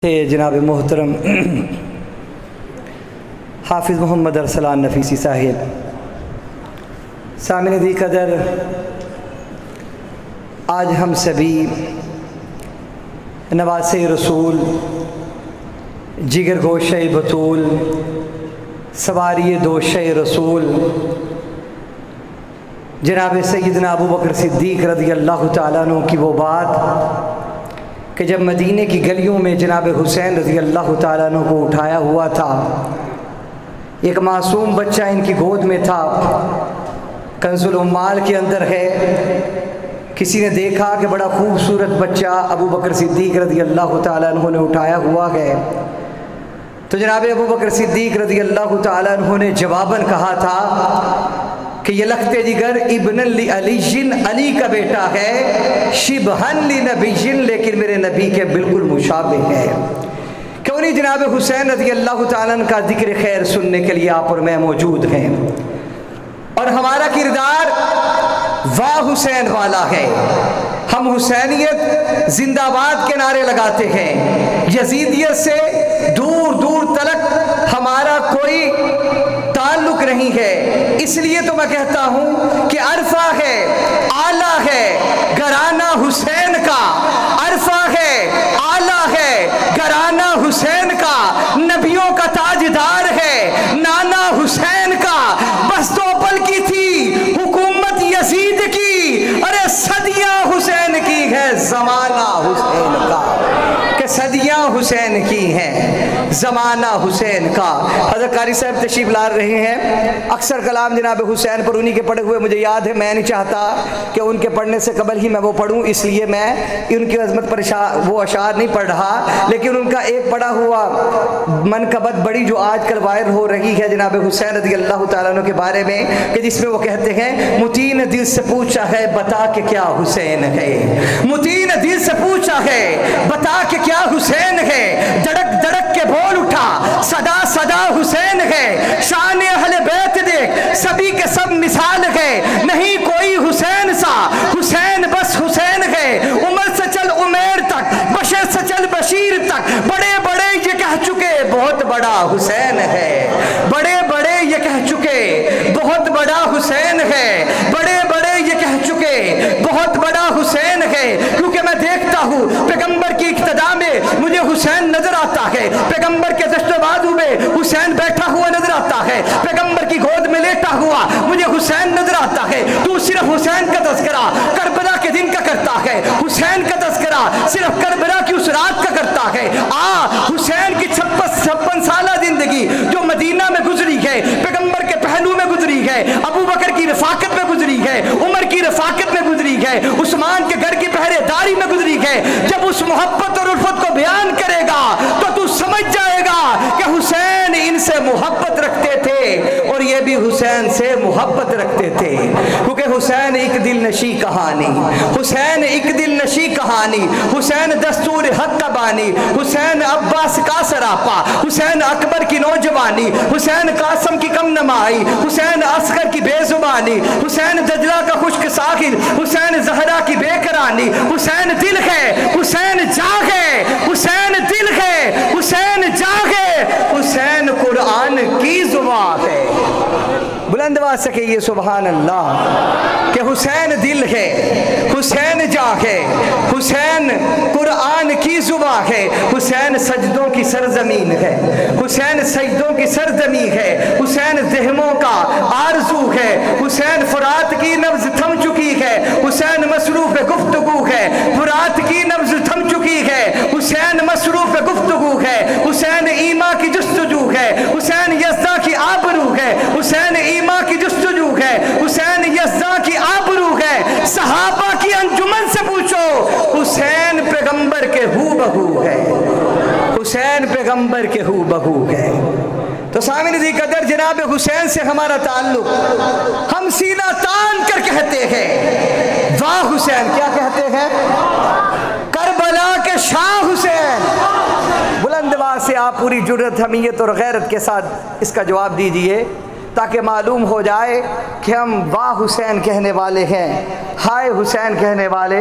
थे जनाब मोहतरम हाफिज़ मोहम्मद अरसलान नफीसी साहिब, सामिन दी कदर, आज हम सभी नवासे रसूल, जिगर गोशे बतूल, सवारी दोशे रसूल जनाब सैयदना अबू बकर सिद्दीक़ रज़ी अल्लाह तआला अन्हु की वो बात कि जब मदीने की गलियों में जनाब हुसैन रज़ी अल्लाह तआला अन्हु को उठाया हुआ था, एक मासूम बच्चा इनकी गोद में था, कंजुल उम्माल के अंदर है। किसी ने देखा कि बड़ा खूबसूरत बच्चा अबू बकर सिद्दीक़ रज़ी अल्लाह तआला अन्हु ने उठाया हुआ है, तो जनाब अबू बकर सिद्दीक़ रज़ी अल्लाह तआला अन्हु ने जवाबन कहा था कि ये लख्ते जिगर इब्न ली अलीजिन, अली का बेटा है, शिबहन ली नबीजिन, लेकिन मेरे नबी के बिल्कुल मुशाबे है। क्यों नहीं जनाब हुसैन रज़ी अल्लाह तआला अन्हु का जिक्र खैर सुनने के लिए आप और मैं मौजूद हैं, और हमारा किरदार वाह हुसैन वाला है। हम हुसैनियत जिंदाबाद के नारे लगाते हैं, यजीदियत से दूर दूर तलक हमारा कोई ताल्लुक नहीं है। इसलिए तो मैं कहता हूं कि अरफा है, आला है घराना हुसैन का, अरफा है, आला है घराना हुसैन का, नबियों का ताजदार है नाना हुसैन का। बस दो पल की थी हुकूमत यजीद की, अरे सदियां हुसैन की है जमाना हुसैन का, कि सदियां हुसैन की हैं जमाना हुसैन का। हज़रत कारी साहब तशरीफ ला रहे हैं। अक्सर कलाम जनाब हुसैन पर उन्हीं के पढ़े हुए मुझे याद है, मैं नहीं चाहता कि उनके पढ़ने से कबल ही मैं वो पढ़ूं, इसलिए मैं उनकी अज़मत पर वो अशार नहीं पढ़ रहा, लेकिन उनका एक पढ़ा हुआ मनकबत बड़ी जो आजकल वायरल हो रही है जनाब हुसैन रज़ी अल्लाह तआला अन्हु के बारे में, कि जिसमें वो कहते हैं मुती ने दिल से पूछा है बता के क्या हुसैन है, मुती ने दिल से पूछा है बता के क्या हुसैन है, धड़क धड़क के बोल उठा सदा सदा हुसैन है, शान अहले बैत देख सभी के सब मिसाल है, नहीं कोई हुसैन सा, हुसैन बस हुसैन है, उमर से चल उमेर तक, बशर से चल बशीर तक, बड़े बड़े ये कह चुके बहुत बड़ा हुसैन है, बड़े बड़े ये कह चुके बहुत बड़ा हुसैन है, बड़े बड़े ये कह चुके बहुत बड़ा हुसैन है। क्योंकि मैं देखता हूँ पैगंबर की इक्तदा में मुझे हुसैन नजर आता है, पैगंबर के दस्तबाजू में हुसैन बैठा हुआ नजर आता है, पैगंबर की गोद में लेटा हुआ मुझे हुसैन नजर आता है। तू सिर्फ हुसैन का तज़किरा करबला के दिन का करता है, हुसैन का तज़किरा सिर्फ करबला की उस रात का करता है। हुसैन की 56 साला जिंदगी जो मदीना में गुजरी है, पैगंबर के पहलू में गुजरी है, अबू बकर की रफाकत में गुजरी है, उमर की रफाकत में गुजरी है, उस्मान के घर की पहरेदारी में गुजरी है। जब उस मोहब्बत और उल्फत को बयान करेगा तो तू समझ जाएगा कि हुसैन इनसे मोहब्बत रखते थे और ये भी हुसैन से मोहब्बत रखते थे। क्योंकि हुसैन एक दिल नशी कहानी, हुसैन एक दिल नशी कहानी, हुसैन दस्तूर हक का बानी, हुसैन अब्बास का सरापा, हुसैन अकबर की नौजवानी, हुसैन कासम की कम नमाई, हुसैन असगर की बेजुबानी, हुसैन दजला का खुश्क साहिल, हुसैन जहरा की बेकरानी। हुसैन दिल है, हुसैन जाग है, हुसैन दिल है, हुसैन जाग है, हुसैन कुरान की जुबान है। बुलंद आवाज से कहिए सुभान अल्लाह, कि हुसैन दिल है, हुसैन जाग है, हुसैन कुरान की जुबा है, हुसैन सजदों की सरजमीन है, हुसैन सजदों की सरजमी है, हुसैन ज़हमों का आरज़ू है, हुसैन फुरात की नब्ज़ थम चुकी है, हुसैन मसरूफ़ गुफ्तगू है, फुरात की नब्ज़ थम चुकी है, हुसैन मसरूफ़ गुफ्तगू है, हुसैन ईमा की जुस्तजू है, हुसैन यज़्ज़ा की आबरू है, हुसैन ईमा की जुस्तजू है, हुसैन यज़्ज़ा की आबरू है। सहाबा की अंजुमन से पूछो, हुसैन पैगंबर के हूबहू है, हुसैन पैगंबर के हूबहू है। तो सामिन दी कदर जनाब हुसैन से हमारा ताल्लुक, हम सीना तान कर कहते हैं वाह हुसैन। क्या कहते हैं? करबला के शाह हुसैन। बुलंद आवाज से आप पूरी जुर्रत, हमीयत और गैरत के साथ इसका जवाब दीजिए ताकि मालूम हो जाए कि हम वाह हुसैन कहने वाले हैं, हाय हुसैन कहने वाले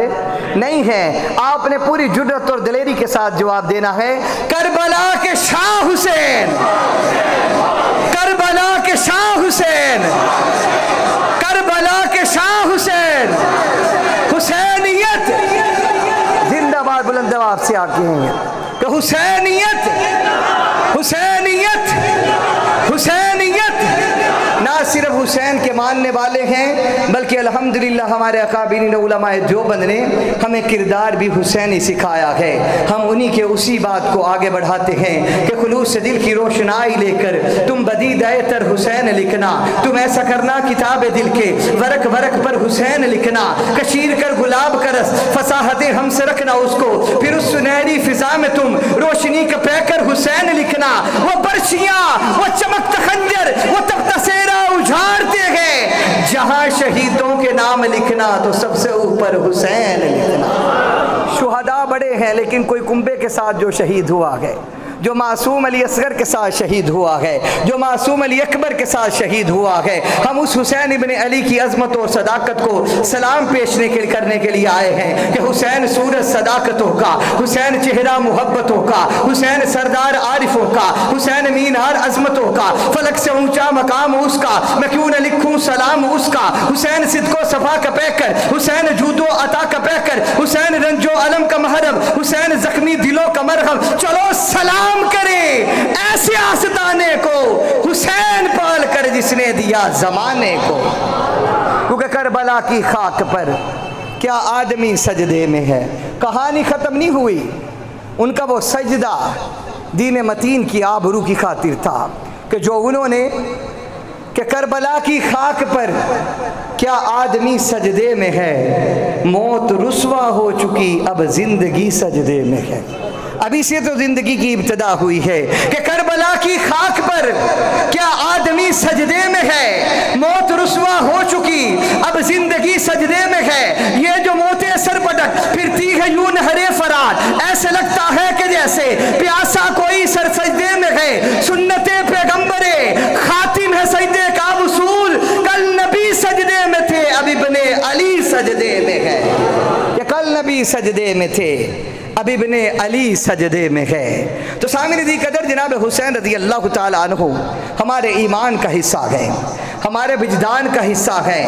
नहीं हैं। आपने पूरी जुर्रत और दिलेरी के साथ जवाब देना है, करबला के शाह हुसैन, करबला के शाह हुसैन, करबला के शाह हुसैन, हुसैनियत जिंदाबाद। बुलंद आवाज से आप कहेंगे कि हुसैनियत, हुसैनियत, हुसैनियत ना सिर्फ हुसैन के मानने वाले हैं बल्कि अल्हम्दुलिल्लाह हमारे अकाबिरीन उलमाए देवबंद ने हमें किरदार भी हुसैनी सिखाया है। हम उन्हीं के उसी बात को आगे बढ़ाते हैं कि खुलूस दिल की रोशनाई लेकर तुम बदीदाए तर हुसैन लिखना, तुम ऐसा करना किताब दिल के वरक वरक पर हुसैन लिखना, कशीर कर गुलाब का रस फसाहत हमसे रखना उसको, फिर उस सुनहरी फिजा में तुम रोशनी का पैकर हुसैन लिखना। वो बर्शियां, वो चमकता खंजर, वो तख्ता सेरा उजाड़ते हैं, जहां शहीदों के नाम लिखना तो सबसे ऊपर हुसैन लिखना। शुहदा बड़े हैं लेकिन कोई कुंबे के साथ जो शहीद हुआ है, जो मासूम अली असगर के साथ शहीद हुआ है, जो मासूम अली अकबर के साथ शहीद हुआ है, हम उस हुसैन इब्न अली की अजमत और सदाकत को सलाम पेश करने के लिए आए हैं कि हुसैन सूरज सदाकतों का, हुसैन चेहरा मोहब्बतों का, हुसैन सरदार आरिफों का, हुसैन मीनार अजमतों का, फलक से ऊंचा मकाम उसका, मैं क्यों न लिखूं सलाम उसका। हुसैन सिद्को सफा का पैकर, हुसैन जूदो अता का पैकर, हुसैन रंजो अलम का महरम, हुसैन जख्मी दिलों का मरहम। चलो सलाम करे ऐसे आस्ताने को हुसैन पाल कर जिसने दिया जमाने को। क्योंकि करबला की खाक पर क्या आदमी सजदे में है। कहानी खत्म नहीं हुई, उनका वो सजदा दीन मतीन की आबरू की खातिर था कि जो उन्होंने कि करबला की खाक पर क्या आदमी सजदे में है, मौत रुस्वा हो चुकी अब जिंदगी सजदे में है। अभी से तो जिंदगी की इब्तिदा हुई है कि करबला की खाक पर क्या आदमी सजदे में है, मौत रुस्वा हो चुकी अब जिंदगी सजदे में है। ये जो मौतें सर पटक फिरती है यूं नहरे फरात, ऐसे लगता है कि जैसे प्यासा कोई सर सजदे में है। सुन्नते पैगंबरे खातिम है सजदे का उसूल, कल नबी सजदे में थे अब इब्ने अली सजदे में है। कि कल नबी सजदे में थे अब इब्ने अली सजदे में है। तो सामने दी कदर जनाब हुसैन रज़ी अल्लाह ताला अन्हु हमारे ईमान का हिस्सा है, हमारे विजदान का हिस्सा है,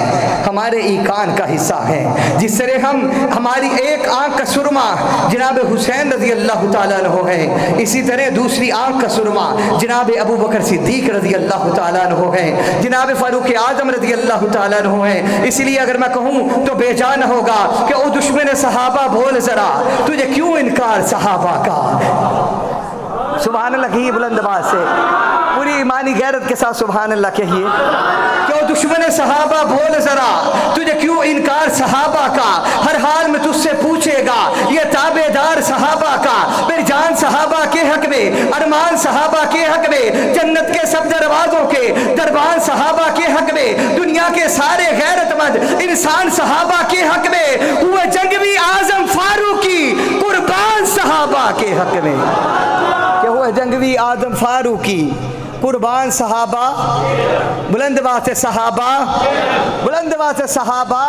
हमारे ईकान का हिस्सा है। जिस तरह हम हमारी एक आँख का सुरमा जनाब हुसैन रज़ी अल्लाह ताला अन्हु है, इसी तरह दूसरी आँख का सुरमा जनाब अबू बकर सिद्दीक रज़ी अल्लाह ताला अन्हु है, जनाब फारूक आज़म रज़ी अल्लाह ताला अन्हु है। इसलिए अगर मैं कहूँ तो बेजान होगा कि ओ दुश्मन सहाबा बोल जरा तुझे क्यों इनकार सहाबा का। सुभान अल्लाह कहिए बुलंद आवाज से, पूरी ईमानी गैरत के साथ सुभान अल्लाह कहिए। क्यों दुश्मन सहाबा बोल जरा तुझे क्यों इनकार सहाबा का। हर हाल में तुझसे पूछेगा ये ताबेदार सहाबा का। मेरी जान सहाबा के हक में, अरमान सहाबा के हक में, जन्नत के सब दरवाजों के दरबान सहाबा के हक में, दुनिया के सारे गैरतमंद इंसान सहाबा के हक में, हुए जंगवी आजम फारूकी कुर्बान सहाबा के हक में। क्या हुआ जंगवी आजम फारूकी कुर्बान सहाबा, बुलंद बात है सहाबा, बुलंद बात है सहाबा।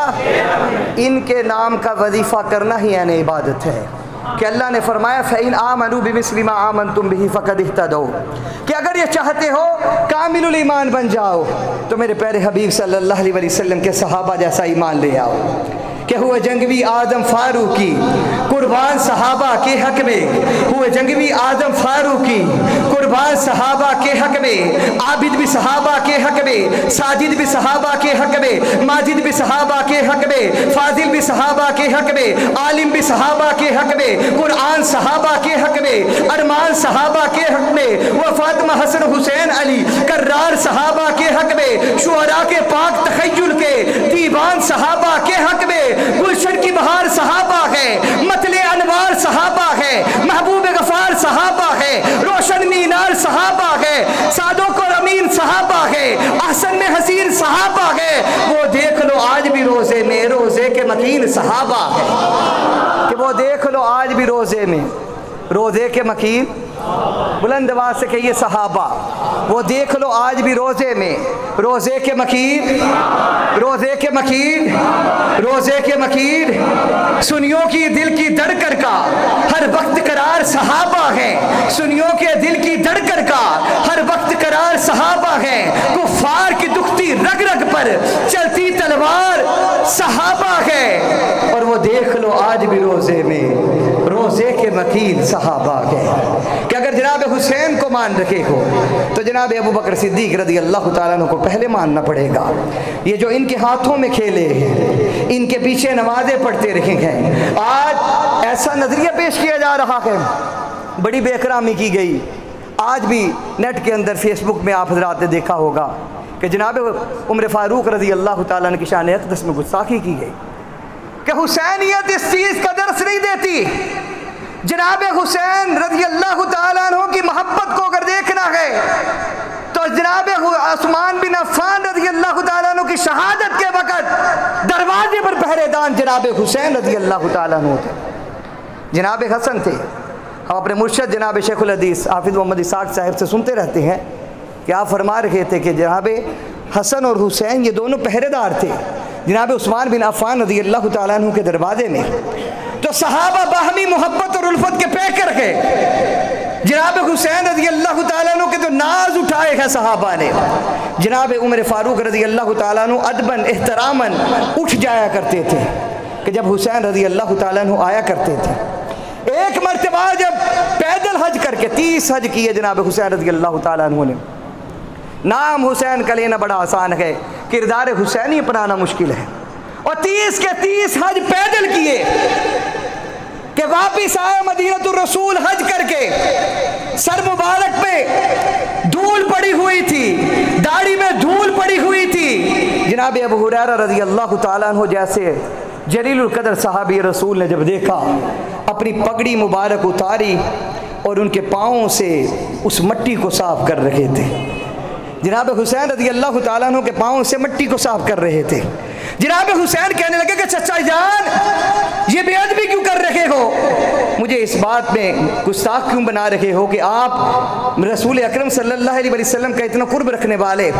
इनके नाम का वजीफा करना ही यानी इबादत है कि अल्लाह ने फरमाया फ़इन आमनू बिमिस्लि मा आमनतुम बिही फ़क़द इह्तदौ, कि अगर ये चाहते हो कामिलुल ईमान बन जाओ तो मेरे प्यारे हबीब सल्लल्लाहु अलैहि वसल्लम के सहाबा जैसा ईमान ले आओ। कि हुए जंगवी आदम फारूकी कुर्बान सहाबा के हक में, हुए जंगवी आदम फारूकी कुर्बान सहाबा के हक में, आबिद भी सहाबा के हक में, साजिद भी सहाबा के हक में, माजिद भी सहाबा के हक में, फाजिल भी सहाबा के हक में, आलिम भी सहाबा के हक में, कुरान सहाबा के हक में, अरमान सहाबा के हक में, वह फातिमा हसन हुसैन अली कर्रार सहाबा के हक में, शुअरा के पाक तखय्युल के दीवान सहाबा के हक में, गुलशन की बहार सहाबा है, मतले अनवार सहाबा है, महबूब गफार सहाबा है, रोशन मीनार सहाबा है, सादों को रमीन सहाबा है, अहसन में हसीन सहाबा है। वो देख लो आज भी रोजे में रोजे के मकीन सहाबा है, कि वो देख लो आज भी रोजे में रोजे के मकीन बुलंद आवाज से कहिए सहाबा। वो देख लो आज भी रोज़े में, रोज़े के मकीर, रोज़े के मकीर, रोज़े के मकीर, सुनियों की दिल की धड़कन का हर वक्त करार सहाबा है। सुनियों के दिल की धड़कन का हर वक्त करार सहाबा है। कुफ्फार की दुखती रग रग पर चलती तलवार सहाबा है। और वो देख लो आज भी रोज़े में, रोज़े के मकीर सहाबा है। कि अगर जनाब हुसैन को मान रखे हो तो जनाब अबू बकर सिद्दीक रज़ी अल्लाह ताला अन्हु को पहले मानना पड़ेगा। ये जो इनके हाथों में खेले हैं, इनके पीछे नमाजें पढ़ते रहे हैं, आज ऐसा नज़रिया पेश किया जा रहा है, बड़ी बेकरामी की गई। आज भी नेट के अंदर फेसबुक में आप हज़रात ने देखा होगा कि जनाब उमर फ़ारूक रज़ी अल्लाह ताला अन्हु की शान अक़दस में गुस्ताखी की गई कि हुसैनियत इस चीज़ का दर्स नहीं देती। जनाब हुसैन रज़ी अल्लाह ताला अन्हु की मोहब्बत को अगर देखना है तो जनाब उस्मान बिन अफ़्फ़ान रज़ी अल्लाह ताला अन्हु की शहादत के वक़्त दरवाजे पर पहरेदार जनाब हुसैन रज़ी अल्लाह ताला अन्हु थे, जनाब हसन थे। हम अपने मुर्शद जनाब शेखुल हदीस हाफिज़ मोहम्मद इसाक़ साहब से सुनते रहते हैं कि आप फरमा रहे थे कि जनाब हसन और हुसैन ये दोनों पहरेदार थे जनाब उस्मान बिन अफ़्फ़ान रज़ी अल्लाह ताला अन्हु के दरवाजे में। तो सहाबा बाहमी मोहब्बत और उल्फत के पैकर है। जनाब हुसैन रज़ी अल्लाह ताला अन्हु के तो नाज उठाए हैं सहाबा ने। जनाब उमर फ़ारूक रज़ी अल्लाह ताला अन्हु अदबन एहतरामन उठ जाया करते थे कि जब हुसैन रज़ी अल्लाह ताला अन्हु आया करते थे। एक मरतबा जब पैदल हज करके 30 हज किए जनाब हुसैन रज़ी अल्लाह ताला अन्हु ने। नाम हुसैन का लेना बड़ा आसान है, किरदार हुसैनी अपनाना मुश्किल है। और 30 के 30 हज पैदल किए कि वापिस आए मदीनतुर रसूल हज करके। सर मुबारक पे धूल पड़ी हुई थी, दाढ़ी में धूल पड़ी हुई थी। जनाब अबू हुरैरा रज़ी अल्लाह ताला अन्हु जैसे जलीलुल कदर सहाबी रसूल ने जब देखा, अपनी पगड़ी मुबारक उतारी और उनके पाँवों से उस मट्टी को साफ कर रहे थे। जनाब हुसैन रज़ी अल्लाह ताला अन्हु के पाँव से मिट्टी को साफ कर रहे थे। जनाब हुसैन कहने लगे कि चचा जान ये बेअदबी क्यों कर रहे हो, मुझे इस बात में गुस्ताख क्यों बना रहे हो कि आप रसूल अकरम सल्लल्लाहु अलैहि वसल्लम का इतना कुर्ब रखने वाले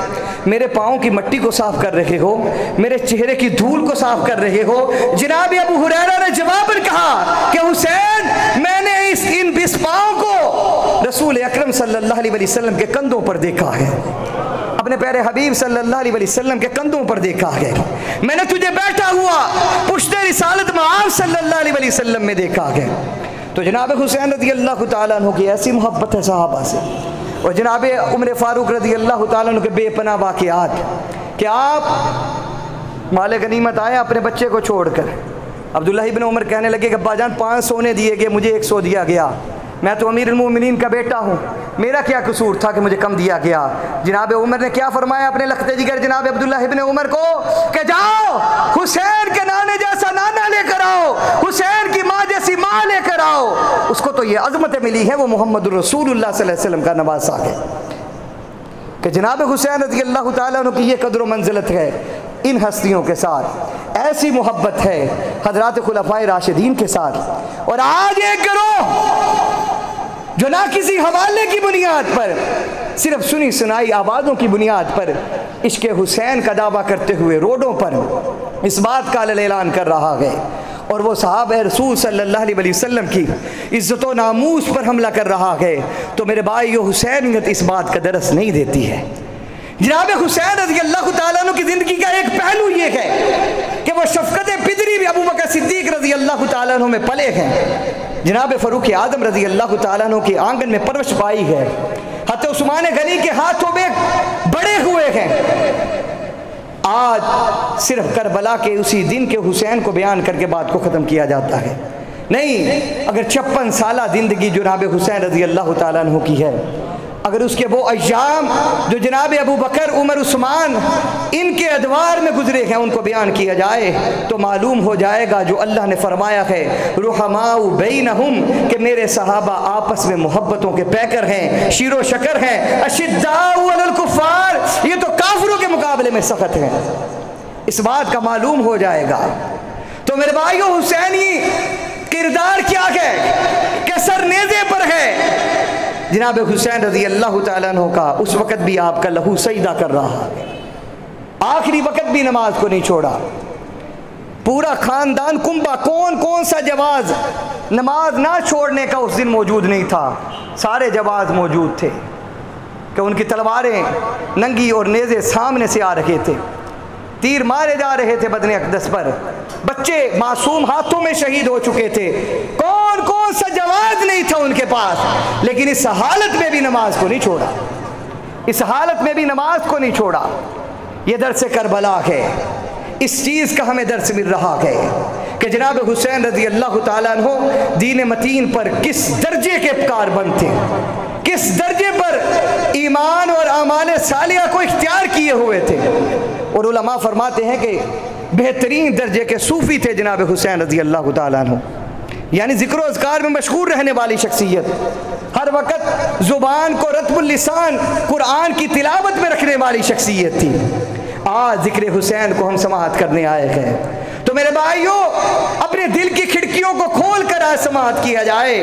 मेरे पाँव की मिट्टी को साफ कर रहे हो, मेरे चेहरे की धूल को साफ कर रहे हो। जनाब अबू हुरैरा ने जवाबन कहा कि हुसैन मैंने इन 20 पाँव को रसूल अकरम सल्लल्लाहु अलैहि वसल्लम के कंधों पर देखा है, अपने प्यारे हबीब सल्लल्लाहु अलैहि वसल्लम के कंधों पर देखा है। मैंने तुझे बैठा हुआ पुश्ते रिसालत में आप सल्लल्लाहु अलैहि वसल्लम में देखा है। तो जनाब हुसैन रज़ी अल्लाह ताला अन्हु की ऐसी मोहब्बत है सहाबा से। और जनाब उमर फ़ारूक रज़ी अल्लाह ताला अन्हु के बेपनाह वाक़ियात कि आप माले गनीमत आए अपने बच्चे को छोड़कर। अब्दुल्ला इब्न उमर कहने लगे कि अब्बा जान 5 सोने दिए गए, मुझे 100 दिया गया, मैं तो अमीरुल मोमिनीन का बेटा हूँ, मेरा क्या कसूर था कि मुझे कम दिया गया। जनाब उमर ने क्या फरमाया अपने लखते जिगर जनाब अब्दुल्ला इब्न उमर को कि जाओ हुसैन के नाने जैसा नाना लेकर आओ, हुसैन की माँ जैसी माँ लेकर आओ। उसको तो ये अज़मत मिली है, वो मोहम्मद रसूलुल्लाह सल्लल्लाहु अलैहि वसल्लम का नवासा है कि जनाब हुसैन रज़ी अल्लाह ताला अन्हु की ये कदर व मंजिलत है। इन हस्तियों के साथ ऐसी मोहब्बत है हज़रात खुलफ़ाए राशिदीन के साथ। और आज एक गिरोह जो ना किसी हवाले की बुनियाद पर, सिर्फ सुनी सुनाई आवाज़ों की बुनियाद पर इश्क़ हुसैन का दावा करते हुए रोडों पर इस बात का ऐलान कर रहा है और वो सहाबा रसूल सल्लल्लाहु अलैहि वसल्लम की इज़्ज़त व नामूस पर हमला कर रहा है, तो मेरे भाइयों हुसैनियत इस बात का दरस नहीं देती है। जनाब हुसैन रज़ी अल्लाह ताला अन्हु की ज़िंदगी का एक पहलू ये है कि वो शफ़क़त पिदरी भी अबू बकर सिद्दीक़ रज़ी अल्लाह ताला अन्हु में पले हैं। जनाब फ़ारूक आदम रज़ी अल्लाह ताला अन्हु के आंगन में परवरिश पाई है, हज़रत उस्मान गनी के हाथों में बड़े हुए हैं। आज सिर्फ करबला के उसी दिन के हुसैन को बयान करके बात को ख़त्म किया जाता है। नहीं, अगर 56 साला ज़िंदगी जनाब हुसैन रज़ी अल्लाह ताला अन्हु की है, अगर उसके वो अय्याम जो जनाब अबू बकर उमर उस्मान इनके अदवार में गुजरे हैं उनको बयान किया जाए तो मालूम हो जाएगा जो अल्लाह ने फरमाया है रुहमाउ बैनहुम कि मेरे सहाबा आपस में मोहब्बतों के पैकर हैं, शीरो शकर हैं, अशिद्दाउ अलल कुफ़ार, ये तो काफिरों के मुकाबले में सख्त हैं। इस बात का मालूम हो जाएगा। तो मेरे भाइयों हुसैनी किरदार क्या है कि सरनेज़े पर है जनाब हुसैन रज़ी अल्लाह ताला अन्हु का उस वक़्त भी आपका लहू सजदा कर रहा है, आखिरी वक़्त भी नमाज को नहीं छोड़ा। पूरा ख़ानदान कुंबा, कौन कौन सा जवाज़ नमाज ना छोड़ने का उस दिन मौजूद नहीं था, सारे जवाज़ मौजूद थे कि उनकी तलवारें नंगी और नेज़े सामने से आ रहे थे, तीर मारे जा रहे थे बदन अक़दस पर, बच्चे मासूम हाथों में शहीद हो चुके थे, कौन कौन सा जवाज़ नहीं था उनके पास, लेकिन इस हालत में भी नमाज को नहीं छोड़ा, इस हालत में भी नमाज को नहीं छोड़ा। ये दर्स करबला है, इस चीज़ का हमें दर्स मिल रहा है कि जनाब हुसैन रज़ी अल्लाह ताला अन्हु दीन मतीन पर किस दर्जे के कारबंद थे, किस दर्जे पर ईमान और आमाल सालिया को इख्तियार किए हुए थे। और उलमा फरमाते हैं कि बेहतरीन दर्जे के सूफ़ी थे जनाब हुसैन रज़ी अल्लाह ताला अन्हु, यानी ज़िक्र व अज़कार में मशहूर रहने वाली शख्सियत, हर वक़्त ज़ुबान को रत्बुल लिसान कुरान की तिलावत में रखने वाली शख्सियत थी। आज ज़िक्र हुसैन को हम समाअत करने आए हैं, तो मेरे भाइयों अपने दिल की खिड़कियों को खोल कर आज समाअत किया जाए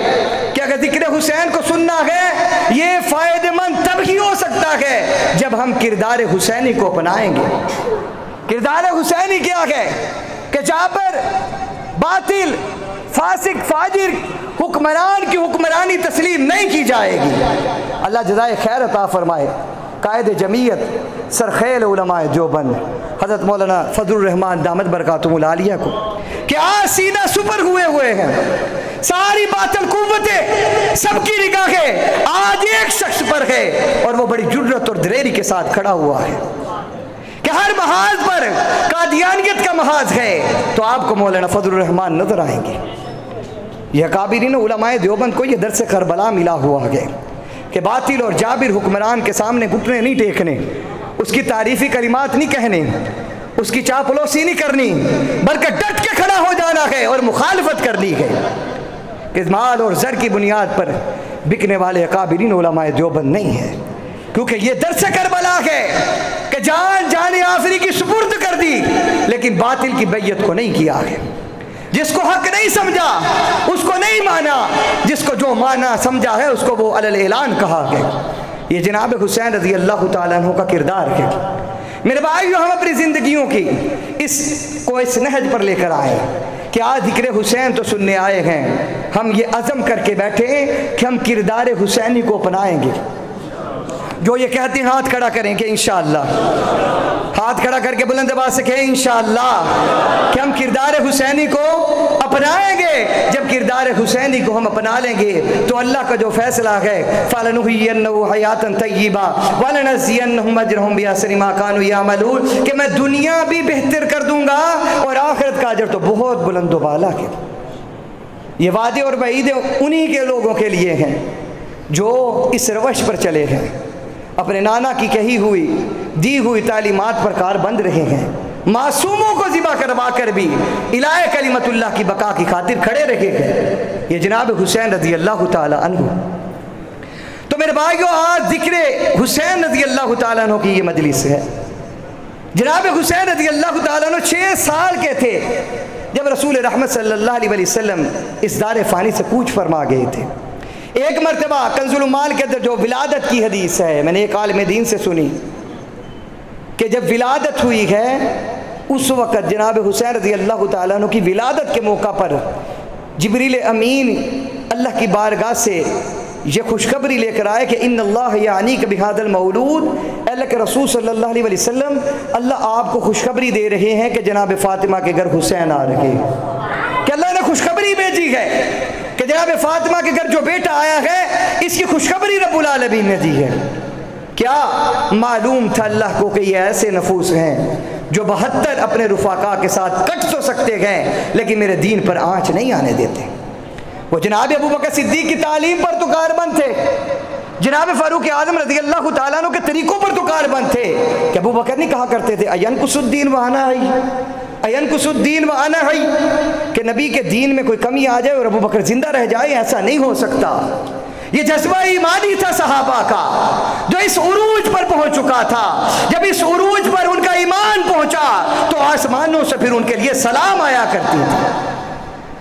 कि अगर ज़िक्र हुसैन को सुनना है ये फ़ायदेमंद तब ही हो सकता है जब हम किरदार हुसैनी को अपनाएंगे। किरदार हुसैनी क्या है कि जहाँ पर बातिल फासिक फाजिर हुक्मरान की हुक्मरानी तस्लीम नहीं की जाएगी। अल्लाह जज़ाए खैर अता फरमाए। कायद जमीयत सरखेल उलमाए देवबंद हज़रत मौलाना फजलुर रहमान दामद बरकातुहुल आलिया को कि आज सीना सुपर हुए हैं, सारी बातिल कुव्वतें सबकी निगाहें आज एक शख्स पर है और वो बड़ी जुर्रत और दिलेरी के साथ खड़ा हुआ है कि हर महाज पर कादियानियत का महाज है तो आपको मौलाना फजलुर रहमान नजर आएंगे। यह काबिरीन उलमाए देवबंद को यह दर्स करबला मिला हुआ है कि बातिल और जाबिर हुक्मरान के सामने घुटने नहीं टेकने, उसकी तारीफ़ी कलिमात नहीं कहने, उसकी चापलूसी नहीं करनी, बल्कि डट के खड़ा हो जाना है और मुखालफत करनी है कि माल और ज़र की बुनियाद पर बिकने वाले काबिरीन उलमाए देवबंद नहीं है। क्योंकि ये दर्स करबला है कि जान जाने आखिरी की सुपुर्द कर दी लेकिन बातिल की बैयत को नहीं किया है। जिसको हक नहीं समझा उसको नहीं माना, जिसको जो माना समझा है उसको वो अलल ऐलान कहा है। ये जनाब हुसैन रज़ी अल्लाह ताला अन्हु का किरदार है। मेरे भाइयों हम अपनी ज़िंदगियों की इस नहज पर लेकर आए कि आज ज़िक्र हुसैन तो सुनने आए हैं, हम ये अज़म करके बैठे कि हम किरदार हुसैनी को अपनाएंगे। जो ये कहते हैं हाथ खड़ा करें कि इंशाअल्लाह, हाथ खड़ा करके बुलंद आवाज़ से कहें इंशाअल्लाह कि हम किरदार हुसैनी को अपनाएंगे। जब किरदार हुसैनी को हम अपना लेंगे तो अल्लाह का जो फैसला है फलनुहियन्नहु हयातन तय्यिबा वलनज़ियन्नहुम अजरहुम बिअहसनि मा कानू यअमलून कि मैं दुनिया भी बेहतर कर दूंगा और आखिरत का अजर तो बहुत बुलंद वाला है। ये वादे और वईदे उन्हीं के लोगों के लिए हैं जो इस रवश पर चले हैं, अपने नाना की कही हुई दी हुई तालीमात पर कारबंद रहे हैं, मासूमों को ज़िबा करवा कर भी इलाए कलिमतुल्लाह की बका की खातिर खड़े रहे हैं। ये जनाब हुसैन रज़ी अल्लाह ताला अन्हु। तो मेरे भाइयों आज ज़िक्र हुसैन रज़ी अल्लाह ताला अन्हु की ये मजलिस है। जनाब हुसैन रज़ी अल्लाह ताला अन्हु 6 साल के थे जब रसूल रहमत सल्लल्लाहु अलैहि वसल्लम इस दार फ़ानी से कूच फरमा गए थे। एक मरतबा कंजुल माल के अंदर जो विलादत की हदीस है मैंने एक आलिम दीन से सुनी कि जब विलादत हुई है उस वक़्त जनाब हुसैन रज़ी अल्लाह ताला अन्हु की विलादत के मौका पर जिब्रील अमीन अल्लाह की बारगाह से ये खुशखबरी लेकर आए कि इन्नल्लाह यानीक बिहादल मौलूद, अल्लाह के रसूल सल्लल्लाहु अलैहि वसल्लम अल्लाह आपको खुशखबरी दे रहे हैं कि जनाब फ़ातिमा के घर हुसैन आ रहे हैं। कि अल्लाह ने खुशखबरी भेजी है कि जनाब फ़ातिमा के घर जो बेटा आया है इसकी खुशखबरी रब्बुल आलमीन ने दी है। क्या मालूम था अल्लाह को कि ये ऐसे नफूस हैं जो 72 अपने रुफाका के साथ कट तो सकते हैं लेकिन मेरे दीन पर आँच नहीं आने देते। वो जनाब अबू बकर सिद्दीक़ की तालीम पर तो कारबंद थे, जनाब फ़ारूक आज़म रज़ी अल्लाह ताला अन्हु के तरीक़ों पर तो कारबंद थे कि अबू बकर नहीं कहा करते थे अयनकुसुद्दीन व अना हई, अयनकुसुद्दीन व अना हई, कि नबी के दीन में कोई कमी आ जाए और अबू बकर जिंदा रह जाए, ऐसा नहीं हो सकता। ये जज्बा ईमानी था सहाबा का जो इस उरूज पर पहुंच चुका था। जब इस उरूज पर उनका ईमान पहुंचा तो आसमानों से फिर उनके लिए सलाम आया करती थी,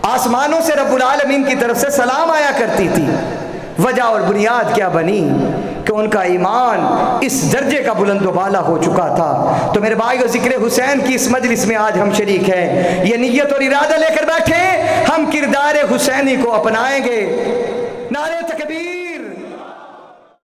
आसमानों से रब्बुल आलमीन की तरफ से सलाम आया करती थी। वजह और बुनियाद क्या बनी कि उनका ईमान इस दर्जे का बुलंद बाला हो चुका था। तो मेरे भाई, ज़िक्र हुसैन की इस मजलिस में आज हम शरीक हैं। ये नीयत और इरादा लेकर बैठे, हम किरदार हुसैनी को अपनाएंगे।